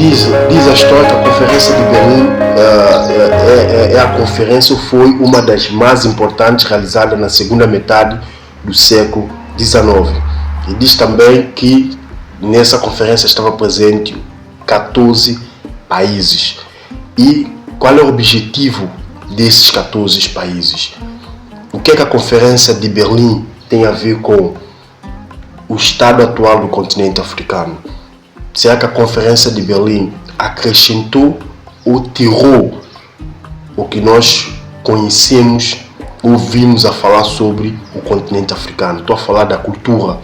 Diz a história que a Conferência de Berlim foi uma das mais importantes realizada na segunda metade do século XIX. E diz também que nessa conferência estava presente 14 países. E qual é o objetivo desses 14 países? O que é que a Conferência de Berlim tem a ver com o estado atual do continente africano? Será que a Conferência de Berlim acrescentou ou tirou o que nós conhecemos, ouvimos a falar sobre o continente africano? Estou a falar da cultura,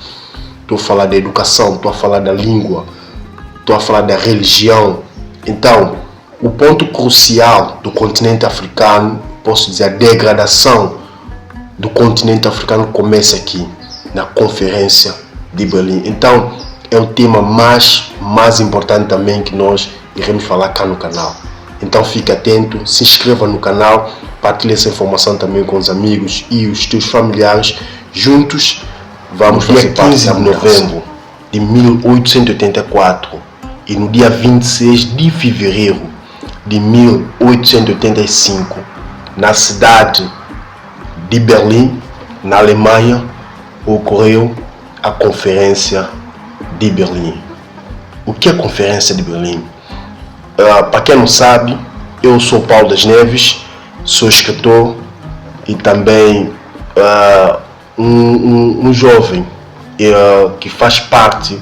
estou a falar da educação, estou a falar da língua, estou a falar da religião. Então, o ponto crucial do continente africano, posso dizer, a degradação do continente africano começa aqui, na Conferência de Berlim. Então, é o tema mais importante também que nós iremos falar cá no canal. Então fique atento, se inscreva no canal, partilhe essa informação também com os amigos e os teus familiares. Juntos vamos fazer parte de novembro de 1884 e no dia 26 de fevereiro de 1885, na cidade de Berlim, na Alemanha, ocorreu a Conferência de Berlim. O que é a Conferência de Berlim? Para quem não sabe, eu sou Paulo das Neves, sou escritor e também um jovem que faz parte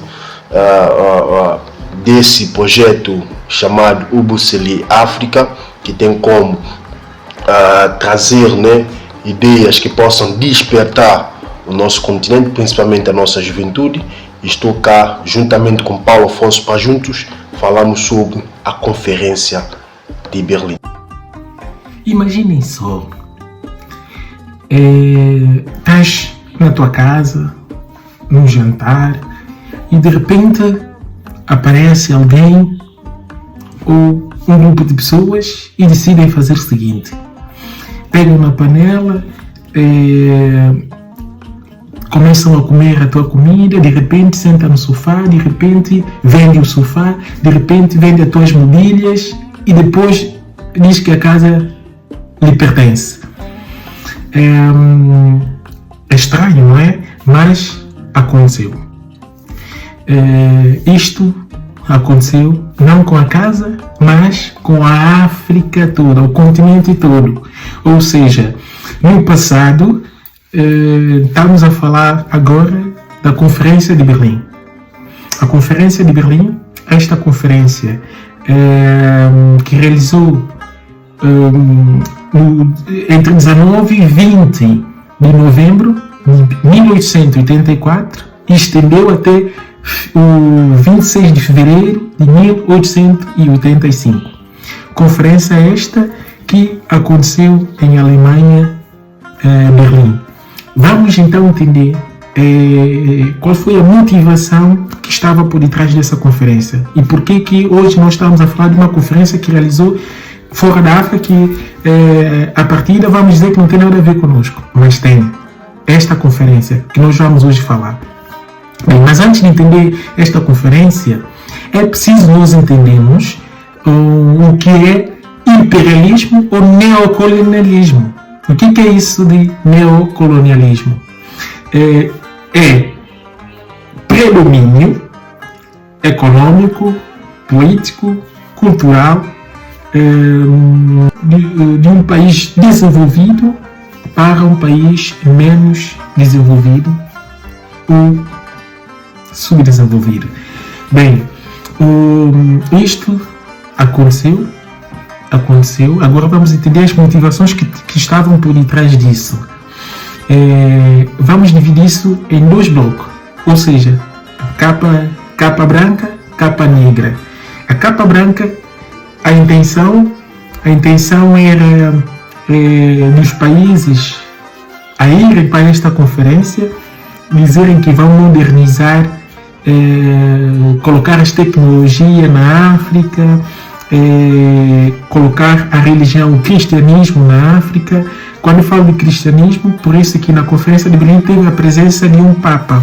desse projeto chamado Ubuseli África, que tem como trazer, né, ideias que possam despertar o nosso continente, principalmente a nossa juventude. Estou cá juntamente com Paulo Afonso para juntos falamos sobre a Conferência de Berlim. Imaginem só, estás na tua casa, num jantar, e de repente aparece alguém ou um grupo de pessoas e decidem fazer o seguinte: pegam na panela, começam a comer a tua comida, de repente senta no sofá, de repente vende o sofá, de repente vende as tuas mobílias e depois diz que a casa lhe pertence. É estranho, não é? Mas aconteceu. Isto aconteceu não com a casa, mas com a África toda, o continente todo. Ou seja, no passado, estamos a falar agora da Conferência de Berlim. A Conferência de Berlim, esta conferência que realizou entre 19 e 20 de novembro de 1884 e estendeu até o 26 de fevereiro de 1885. Conferência esta que aconteceu em Alemanha, Berlim. Vamos então entender qual foi a motivação que estava por detrás dessa conferência e por que hoje nós estamos a falar de uma conferência que realizou fora da África, que a partida vamos dizer que não tem nada a ver conosco, mas tem esta conferência que nós vamos hoje falar. Bem, mas antes de entender esta conferência, é preciso nós entendermos o que é imperialismo ou neocolonialismo. O que é isso de neocolonialismo? É predomínio econômico, político, cultural de um país desenvolvido para um país menos desenvolvido ou subdesenvolvido. Bem, isto aconteceu. Agora vamos entender as motivações que estavam por detrás disso. Vamos dividir isso em dois blocos, ou seja, capa branca, capa negra. A capa branca, a intenção era dos países a irem para esta conferência dizerem que vão modernizar, colocar as tecnologias na África, colocar a religião, o cristianismo na África. Quando eu falo de cristianismo, por isso que na Conferência de Berlim teve a presença de um Papa,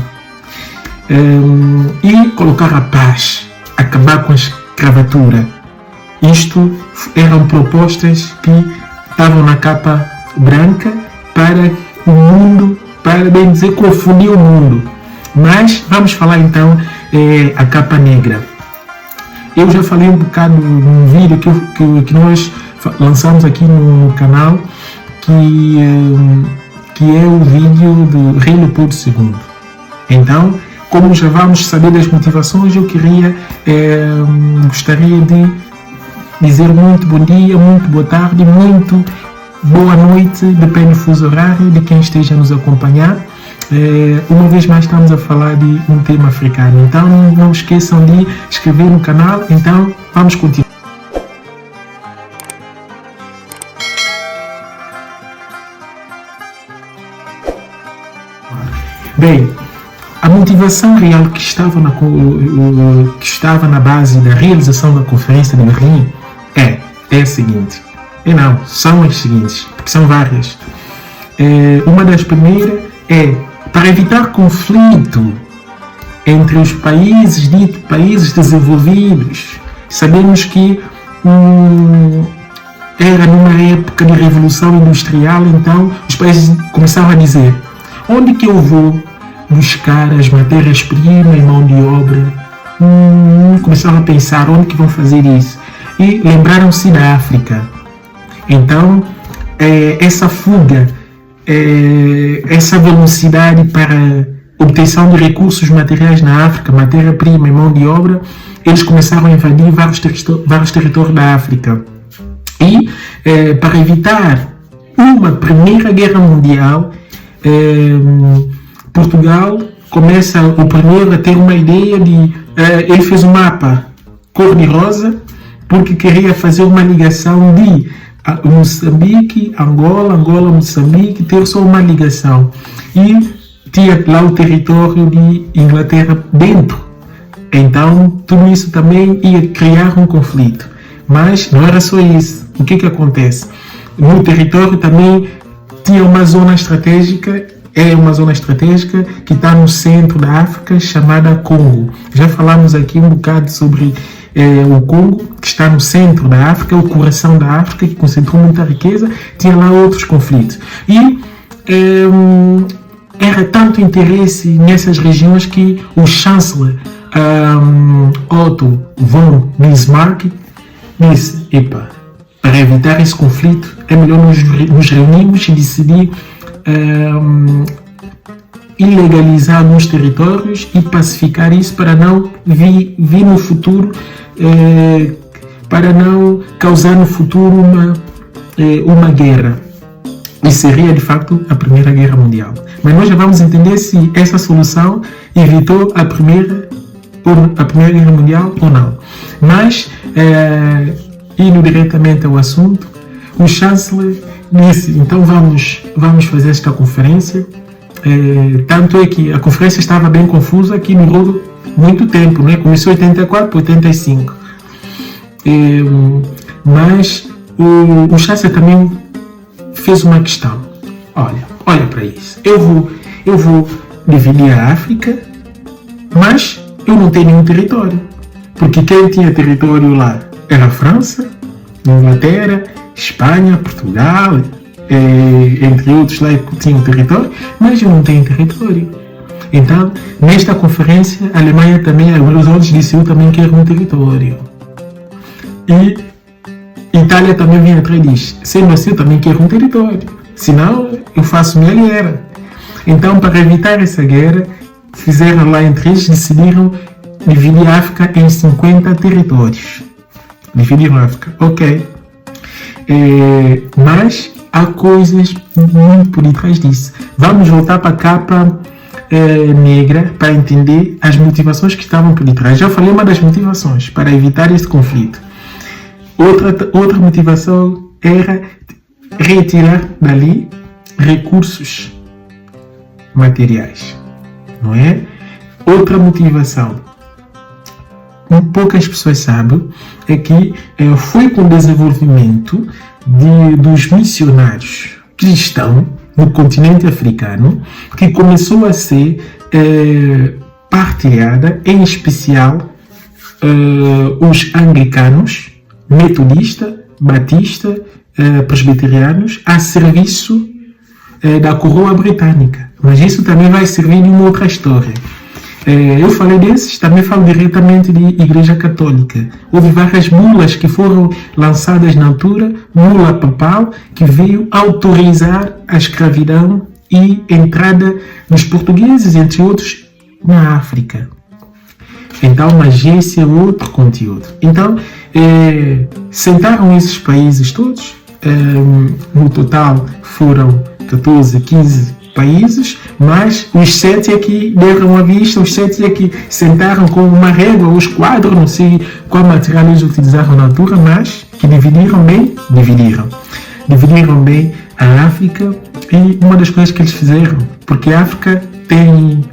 e colocar a paz, acabar com as escravatura. Isto eram propostas que estavam na capa branca para o mundo, para bem dizer, confundir o mundo. Mas vamos falar então a capa negra. Eu já falei um bocado num vídeo que nós lançamos aqui no canal, que é o vídeo do Rei Leopoldo II. Então, como já vamos saber das motivações, eu gostaria de dizer muito bom dia, muito boa tarde, muito boa noite, depende do fuso horário de quem esteja a nos acompanhar. Uma vez mais estamos a falar de um tema africano, então não esqueçam de inscrever no canal. Então vamos continuar. Bem, a motivação real que estava na base da realização da Conferência de Berlim é a seguinte. São as seguintes, porque são várias. Uma das primeiras é para evitar conflito entre os países, dito países desenvolvidos. Sabemos que era numa época de revolução industrial, então os países começaram a dizer: onde que eu vou buscar as matérias-primas e mão de obra? Começaram a pensar onde que vão fazer isso. E lembraram-se da África. Então, essa fuga, essa velocidade para obtenção de recursos materiais na África, matéria-prima e mão de obra, eles começaram a invadir vários territórios da África. E, para evitar uma primeira guerra mundial, Portugal começa o primeiro a ter uma ideia de... ele fez um mapa cor-de-rosa porque queria fazer uma ligação de Moçambique, Angola, Moçambique, ter só uma ligação. E tinha lá o território de Inglaterra dentro. Então, tudo isso também ia criar um conflito. Mas não era só isso. O que acontece? No território também tinha uma zona estratégica, uma zona estratégica que está no centro da África, chamada Congo. Já falamos aqui um bocado sobre o Congo, que está no centro da África, o coração da África, que concentrou muita riqueza, tinha lá outros conflitos. E era tanto interesse nessas regiões que o chanceler Otto von Bismarck disse: para evitar esse conflito é melhor nos reunirmos e decidir ilegalizar alguns territórios e pacificar isso para não vir no futuro, para não causar no futuro uma guerra. E seria de facto a Primeira Guerra Mundial. Mas nós já vamos entender se essa solução evitou a Primeira Guerra Mundial ou não. Mas, indo diretamente ao assunto, o chanceler disse: então vamos fazer esta conferência. Tanto é que a conferência estava bem confusa, que durou muito tempo, né? Começou em 84 para 85. Mas o chanceler também fez uma questão. Olha para isso. Eu vou dividir a África, mas eu não tenho nenhum território. Porque quem tinha território lá era a França, Inglaterra, Espanha, Portugal, entre outros lá que tinham território, mas eu não tenho território. Então, nesta conferência, a Alemanha também, os outros disseram também que era um território. E Itália também vinha atrás e diz: sendo assim, eu também quero um território. Senão, eu faço minha guerra. Então, para evitar essa guerra, fizeram lá entre eles, decidiram dividir a África em 50 territórios. Dividiram a África, ok. Mas há coisas muito por detrás disso. Vamos voltar para a capa negra para entender as motivações que estavam por detrás. Já falei uma das motivações para evitar esse conflito. Outra motivação era retirar dali recursos materiais, não é? Outra motivação, poucas pessoas sabem, é que foi com o desenvolvimento dos missionários cristãos no continente africano que começou a ser partilhada, em especial os anglicanos, metodistas, batistas, presbiterianos a serviço da coroa britânica. Mas isso também vai servir de uma outra história. Eu falei desses, também falo diretamente de Igreja Católica. Houve várias bulas que foram lançadas na altura, bula papal, que veio autorizar a escravidão e entrada dos portugueses, entre outros, na África. Então, mas esse é outro conteúdo. Então, sentaram esses países todos, no total foram 14, 15 países, mas os 7 aqui deram a vista, os 7 aqui sentaram com uma régua, os quadros, não sei qual material eles utilizaram na altura, mas que dividiram bem a África. E uma das coisas que eles fizeram, porque a África tem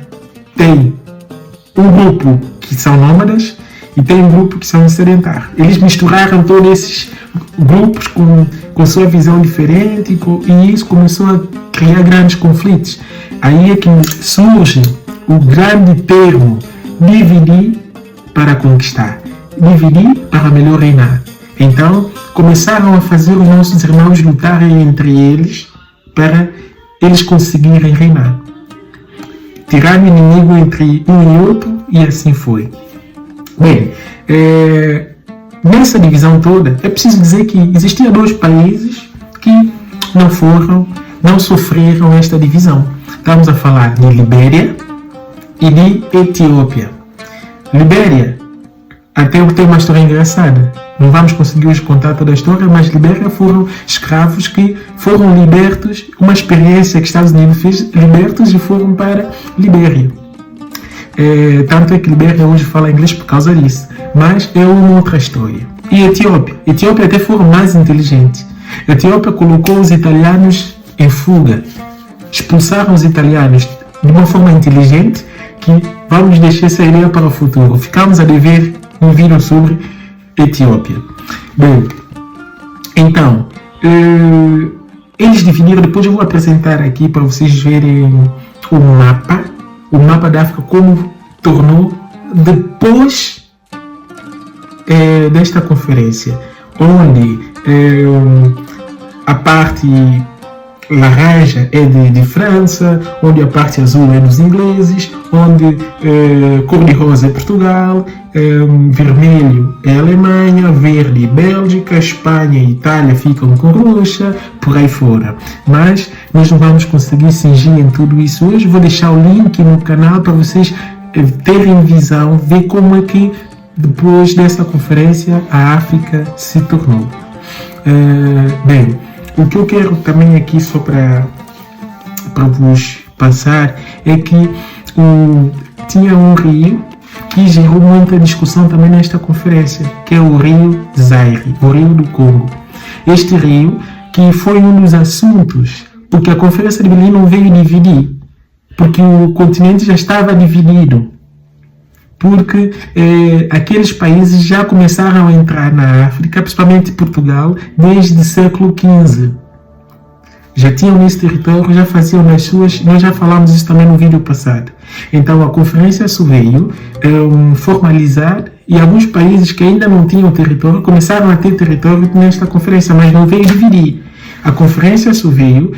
um grupo que são nômadas e tem um grupo que são sedentários. Eles misturaram todos esses grupos com sua visão diferente e isso começou a criar grandes conflitos. Aí é que surge o grande termo dividir para conquistar, dividir para melhor reinar. Então começaram a fazer os nossos irmãos lutarem entre eles para eles conseguirem reinar, tirar o inimigo entre um e outro, e assim foi. Bem, nessa divisão toda, é preciso dizer que existiam 2 países que não sofreram esta divisão. Estamos a falar de Libéria e de Etiópia. Libéria, até eu tenho uma história engraçada. Não vamos conseguir hoje contar toda a história, mas Libéria foram escravos que foram libertos, uma experiência que Estados Unidos fez, libertos e foram para Libéria. Tanto é que Libéria hoje fala inglês por causa disso, mas é uma outra história. E Etiópia até foram mais inteligentes. Etiópia colocou os italianos em fuga, expulsaram os italianos de uma forma inteligente, que vamos deixar essa ideia para o futuro. Ficamos a dever um vídeo sobre Etiópia. Bem, então, eles dividiram, depois eu vou apresentar aqui para vocês verem o mapa da África, como tornou depois desta conferência, onde a parte laranja é de França, onde a parte azul é dos ingleses, onde cor-de-rosa é Portugal, vermelho é Alemanha, verde Bélgica, Espanha e Itália ficam com Rússia, por aí fora. Mas nós não vamos conseguir cingir em tudo isso hoje. Vou deixar o link no canal para vocês terem visão, ver como é que depois dessa conferência a África se tornou. Bem, o que eu quero também aqui só para vos passar é que tinha um rio que gerou muita discussão também nesta conferência, que é o rio Zaire, o rio do Congo. Este rio que foi um dos assuntos, porque a conferência de Berlim não veio dividir, porque o continente já estava dividido, porque aqueles países já começaram a entrar na África, principalmente Portugal, desde o século XV. Já tinham esse território, já faziam nas suas... Nós já falamos isso também no vídeo passado. Então a conferência só veio formalizar, e alguns países que ainda não tinham território começaram a ter território nesta conferência, mas não veio dividir. A conferência só veio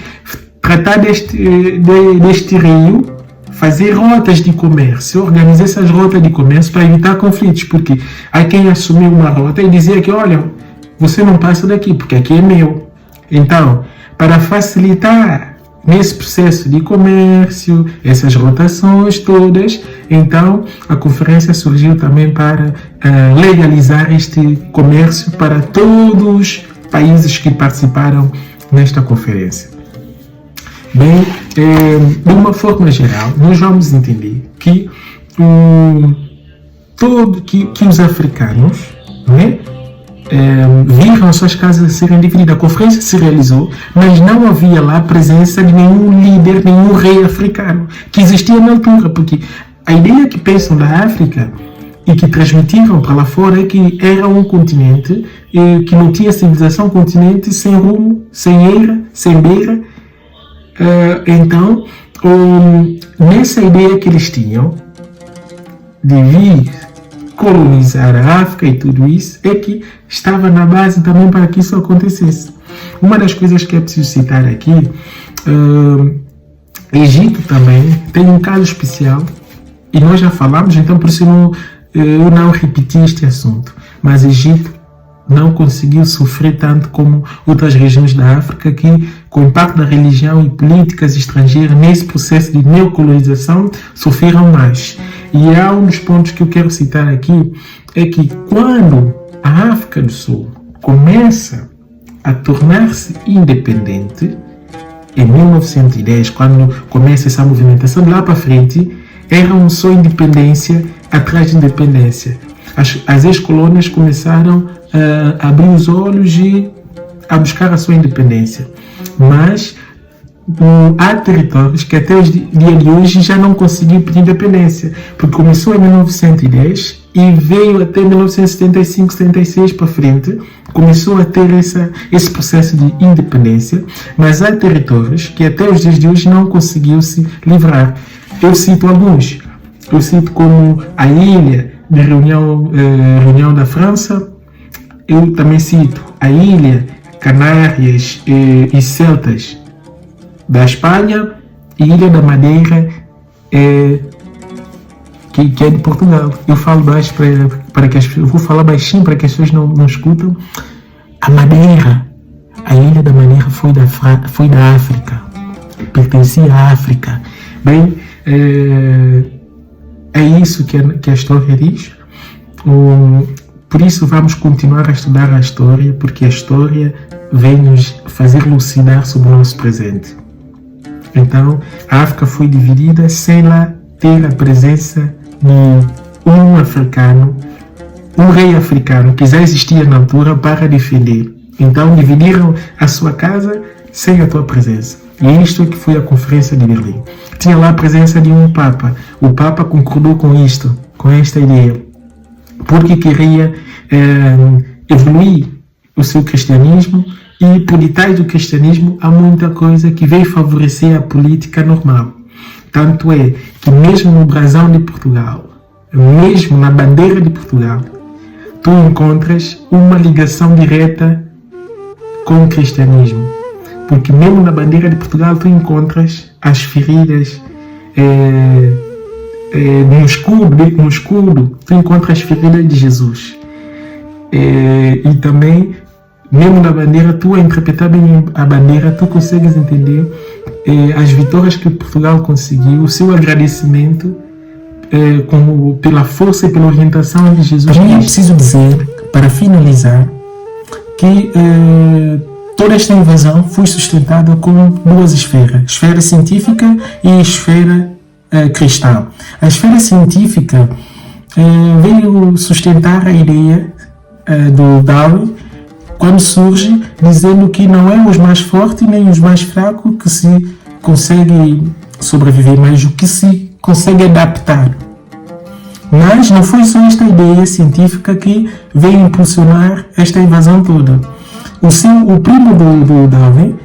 tratar deste rio, fazer rotas de comércio, organizar essas rotas de comércio para evitar conflitos, porque há quem assumiu uma rota e dizia que, olha, você não passa daqui, porque aqui é meu. Então, para facilitar nesse processo de comércio, essas rotações todas, então a conferência surgiu também para legalizar este comércio para todos os países que participaram nesta conferência. Bem, de uma forma geral, nós vamos entender que os africanos, né, viram suas casas serem divididas. A conferência se realizou, mas não havia lá a presença de nenhum líder, nenhum rei africano que existia na altura, porque a ideia que pensam da África e que transmitiram para lá fora é que era um continente que não tinha civilização, um continente sem rumo, sem era, sem beira. Então, nessa ideia que eles tinham de vir colonizar a África e tudo isso, é que estava na base também para que isso acontecesse. Uma das coisas que é preciso citar aqui, Egito também tem um caso especial, e nós já falamos, então por isso eu não repeti este assunto, mas Egito não conseguiu sofrer tanto como outras regiões da África que, com o impacto da religião e políticas estrangeiras nesse processo de neocolonização, sofreram mais. E há um dos pontos que eu quero citar aqui, é que quando a África do Sul começa a tornar-se independente, em 1910, quando começa essa movimentação, de lá para frente, era só independência atrás de independência. As ex-colônias começaram a abrir os olhos e a buscar a sua independência. Mas há territórios que até o dia de hoje já não conseguiram pedir independência, porque começou em 1910 e veio até 1975, 76 para frente, começou a ter esse processo de independência, mas há territórios que até os dias de hoje não conseguiu se livrar. Eu cito alguns. Eu cito como a ilha de Reunião da França. Eu também cito a ilha Canárias e Celtas da Espanha e Ilha da Madeira, que é de Portugal. Eu falo baixo para que as pessoas, eu vou falar baixinho para que as pessoas não escutam. A Madeira, a Ilha da Madeira foi da África, pertencia à África. Bem, é isso que a história diz. Por isso vamos continuar a estudar a história, porque a história vem nos fazer lucidar sobre o nosso presente. Então, a África foi dividida sem lá ter a presença de um rei africano que já existia na altura para defender. Então, dividiram a sua casa sem a tua presença. E isto é que foi a Conferência de Berlim. Tinha lá a presença de um Papa. O Papa concordou com esta ideia, porque queria evoluir o seu cristianismo, e por detrás do cristianismo há muita coisa que veio favorecer a política normal. Tanto é que mesmo no brasão de Portugal, mesmo na bandeira de Portugal, tu encontras uma ligação direta com o cristianismo. Porque mesmo na bandeira de Portugal tu encontras as feridas no escudo, tu encontras as feridas de Jesus. E também, mesmo na bandeira, tu a interpretar bem a bandeira, tu consegues entender as vitórias que Portugal conseguiu, o seu agradecimento pela força e pela orientação de Jesus. Também é preciso dizer, para finalizar, que toda esta invasão foi sustentada com duas esferas: esfera científica e esfera cristã. A esfera científica veio sustentar a ideia do Darwin, quando surge, dizendo que não é os mais fortes nem os mais fracos que se conseguem sobreviver, mas o que se consegue adaptar. Mas não foi só esta ideia científica que veio impulsionar esta invasão toda. O primo do Darwin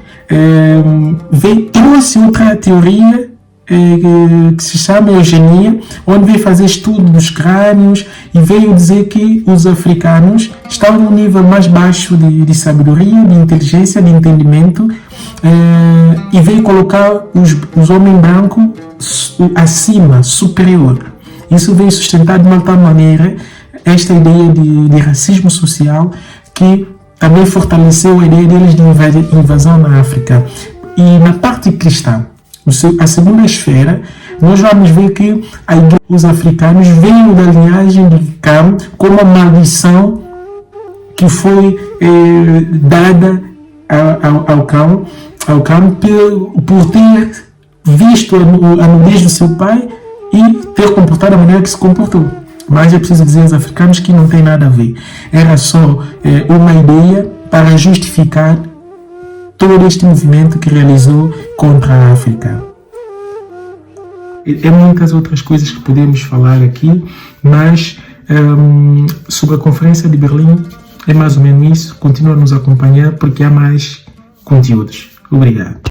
trouxe outra teoria que se chama eugenia, onde veio fazer estudo dos crânios e veio dizer que os africanos estão num nível mais baixo de sabedoria, de inteligência, de entendimento, e veio colocar os homens brancos acima, superior. Isso veio sustentar de uma tal maneira esta ideia de racismo social, que também fortaleceu a ideia deles de invasão na África. E na parte cristã, a segunda esfera, nós vamos ver que os africanos veem da linhagem de Cam como uma maldição que foi dada ao Cam por ter visto a nudez do seu pai e ter comportado da maneira que se comportou. Mas é preciso dizer aos africanos que não tem nada a ver. Era só uma ideia para justificar todo este movimento que realizou contra a África. Há muitas outras coisas que podemos falar aqui, mas sobre a Conferência de Berlim é mais ou menos isso. Continua a nos acompanhar porque há mais conteúdos. Obrigado.